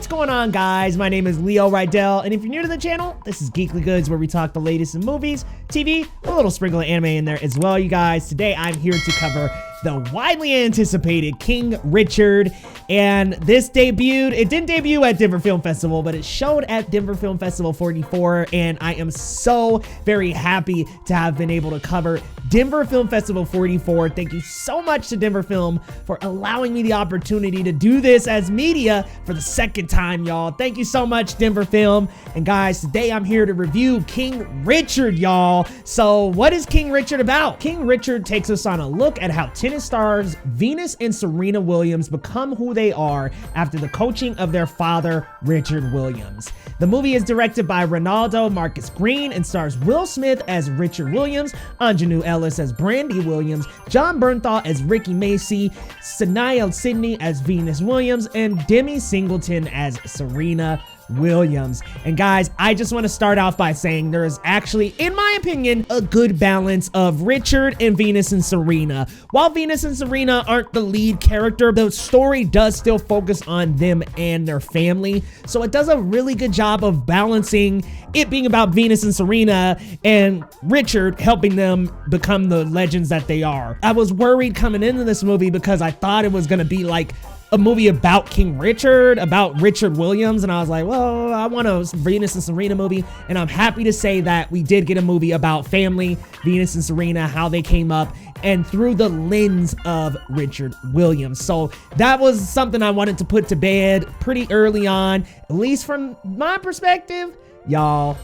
What's going on, guys? My name is Leo Rydell, and if you're new to the channel, this is Geekly Goods, where we talk the latest in movies, TV, a little sprinkle of anime in there as well, you guys. Today, I'm here to cover the widely anticipated King Richard, and this debuted. It didn't debut at Denver Film Festival, but it showed at Denver Film Festival 44, and I am so very happy to have been able to cover Denver Film Festival 44. Thank you so much to Denver Film for allowing me the opportunity to do this as media for the second time, y'all. Thank you so much, Denver Film. And guys, today I'm here to review King Richard, y'all. So what is King Richard about? King Richard takes us on a look at how tennis stars Venus and Serena Williams become who they are after the coaching of their father, Richard Williams. The movie is directed by Ronaldo Marcus Green and stars Will Smith as Richard Williams, Anjanou Ellis as Brandy Williams, John Bernthal as Ricky Macy, Sanaya Sidney as Venus Williams, and Demi Singleton as Serena Williams. And guys, I just want to start off by saying there is actually, in my opinion, a good balance of Richard and Venus and Serena. While Venus and Serena aren't the lead character, the story does still focus on them and their family. So it does a really good job of balancing it being about Venus and Serena and Richard helping them become the legends that they are. I was worried coming into this movie because I thought it was going to be like a movie about King Richard, about Richard Williams, and I was like, well, I want a Venus and Serena movie, and I'm happy to say that we did get a movie about family, Venus and Serena, how they came up, and through the lens of Richard Williams. So that was something I wanted to put to bed pretty early on, at least from my perspective. Y'all,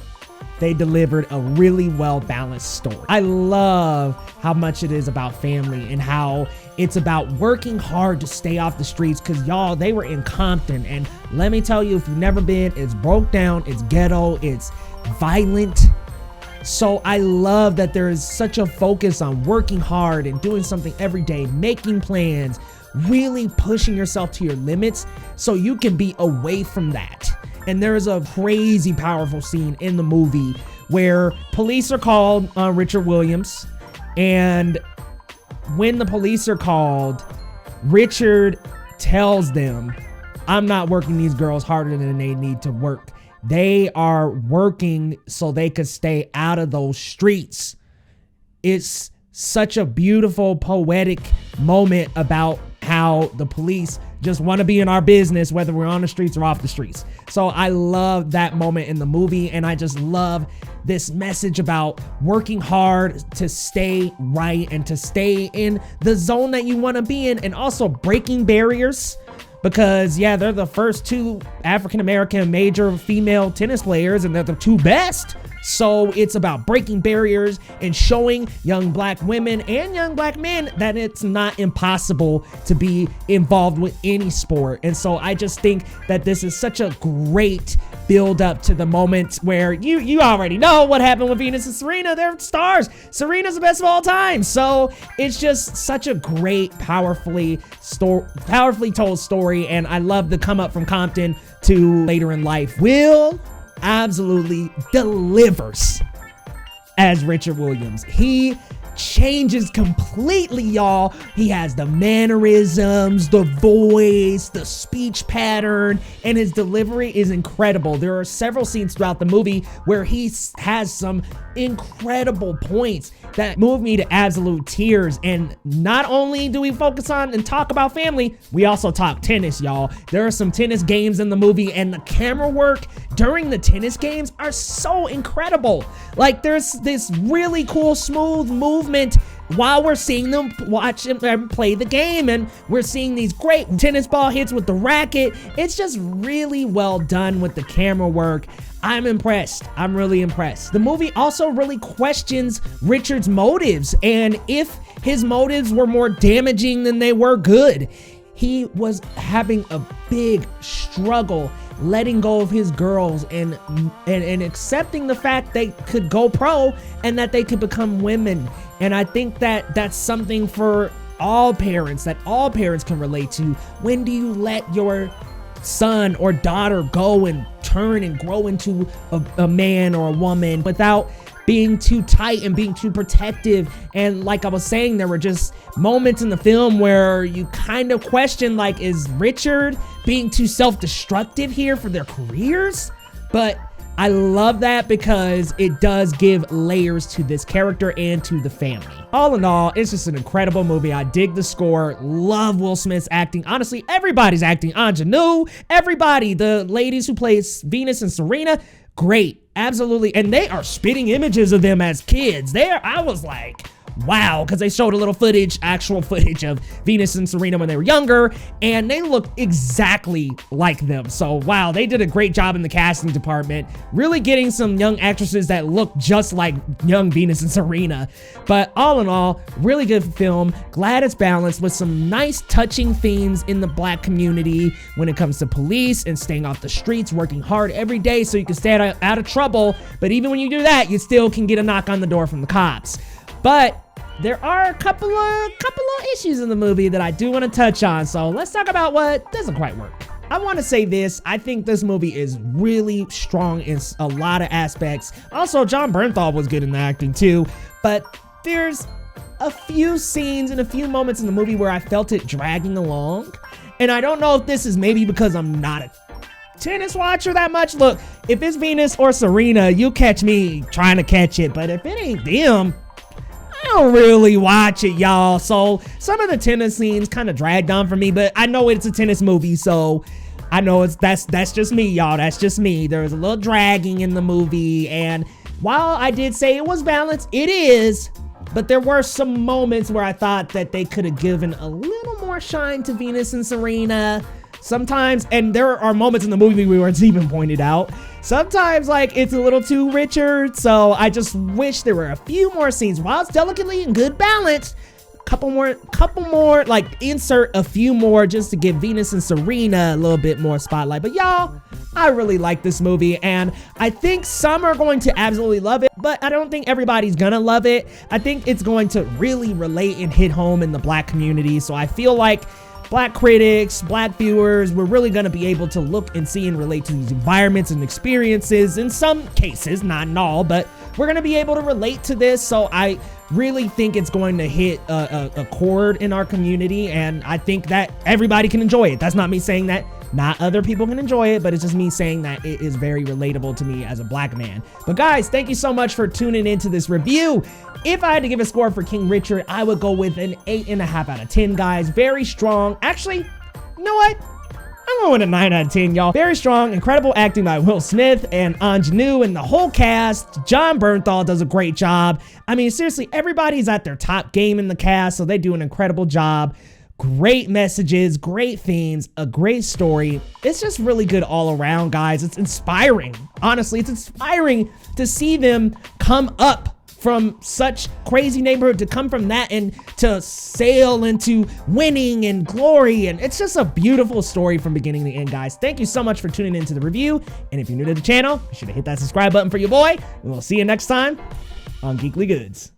they delivered a really well-balanced story. I love how much it is about family and how it's about working hard to stay off the streets, because y'all, they were in Compton, and let me tell you, if you've never been, it's broke down, it's ghetto, it's violent. So I love that there is such a focus on working hard and doing something every day, making plans, really pushing yourself to your limits so you can be away from that. And there is a crazy powerful scene in the movie where police are called on Richard Williams, and when the police are called, Richard tells them, I'm not working these girls harder than they need to work. They are working so they could stay out of those streets. It's such a beautiful, poetic moment about how the police just want to be in our business, whether we're on the streets or off the streets. So I love that moment in the movie, and I just love this message about working hard to stay right and to stay in the zone that you want to be in, and also breaking barriers. Because yeah, they're the first two African-American major female tennis players, and they're the two best. So it's about breaking barriers and showing young black women and young black men that it's not impossible to be involved with any sport. And so I just think that this is such a great build up to the moment where you already know what happened with Venus and Serena. They're stars. Serena's the best of all time. So it's just such a great, powerfully told story. And I love the come up from Compton to later in life. Will absolutely delivers as Richard Williams. He changes completely, y'all. He has the mannerisms, the voice, the speech pattern, and his delivery is incredible. There are several scenes throughout the movie where he has some incredible points that move me to absolute tears. And not only do we focus on and talk about family, we also talk tennis, y'all. There are some tennis games in the movie, and the camera work during the tennis games are so incredible. Like, there's this really cool, smooth movement while we're seeing them watch and play the game, and we're seeing these great tennis ball hits with the racket. It's just really well done with the camera work. I'm impressed. I'm really impressed. The movie also really questions Richard's motives, and if his motives were more damaging than they were good. He was having a big struggle letting go of his girls and accepting the fact they could go pro and that they could become women. And I think that that's something for all parents, that all parents can relate to. When do you let your son or daughter go and turn and grow into a man or a woman without being too tight and being too protective. And like I was saying, there were just moments in the film where you kind of question, like, is Richard being too self-destructive here for their careers? But I love that because it does give layers to this character and to the family. All in all, it's just an incredible movie. I dig the score, love Will Smith's acting. Honestly, everybody's acting. Ingenue, everybody, the ladies who play Venus and Serena, great, absolutely. And they are spitting images of them as kids. I was like, wow, because they showed a little footage, actual footage of Venus and Serena when they were younger, and they look exactly like them. So wow, they did a great job in the casting department, really getting some young actresses that look just like young Venus and Serena. But all in all, really good film. Glad it's balanced with some nice touching themes in the Black community when it comes to police and staying off the streets, working hard every day so you can stay out of trouble. But even when you do that, you still can get a knock on the door from the cops. But there are a couple of issues in the movie that I do want to touch on. So let's talk about what doesn't quite work. I want to say this. I think this movie is really strong in a lot of aspects. Also, Jon Bernthal was good in the acting too. But there's a few scenes and a few moments in the movie where I felt it dragging along. And I don't know if this is maybe because I'm not a tennis watcher that much. Look, if it's Venus or Serena, you'll catch me trying to catch it. But if it ain't them, I don't really watch it, y'all. So some of the tennis scenes kind of dragged on for me, but I know it's a tennis movie, so I know that's just me, y'all. That's just me. There was a little dragging in the movie, and while I did say it was balanced, it is, but there were some moments where I thought that they could have given a little more shine to Venus and Serena. Sometimes, and there are moments in the movie where it's even pointed out, sometimes like it's a little too Richard. So I just wish there were a few more scenes. While it's delicately in good balance, couple more, like insert a few more just to give Venus and Serena a little bit more spotlight. But y'all, I really like this movie, and I think some are going to absolutely love it, but I don't think everybody's gonna love it. I think it's going to really relate and hit home in the Black community. So I feel like Black critics, Black viewers, we're really going to be able to look and see and relate to these environments and experiences. In some cases, not in all, but we're going to be able to relate to this. So I really think it's going to hit a chord in our community, and I think that everybody can enjoy it. That's not me saying that not other people can enjoy it, but it's just me saying that it is very relatable to me as a Black man. But guys, thank you so much for tuning into this review. If I had to give a score for King Richard, I would go with an 8.5 out of 10, guys. Very strong. Actually, you know what? I'm going with a 9 out of 10, y'all. Very strong, incredible acting by Will Smith and Ingenue and the whole cast. Jon Bernthal does a great job. I mean, seriously, everybody's at their top game in the cast, so they do an incredible job. Great messages, great themes, a great story. It's just really good all around, guys. It's inspiring. Honestly, it's inspiring to see them come up from such crazy neighborhood, to come from that and to sail into winning and glory. And it's just a beautiful story from beginning to end, guys. Thank you so much for tuning into the review. And if you're new to the channel, be sure to hit that subscribe button for your boy. And we'll see you next time on Geekly Goods.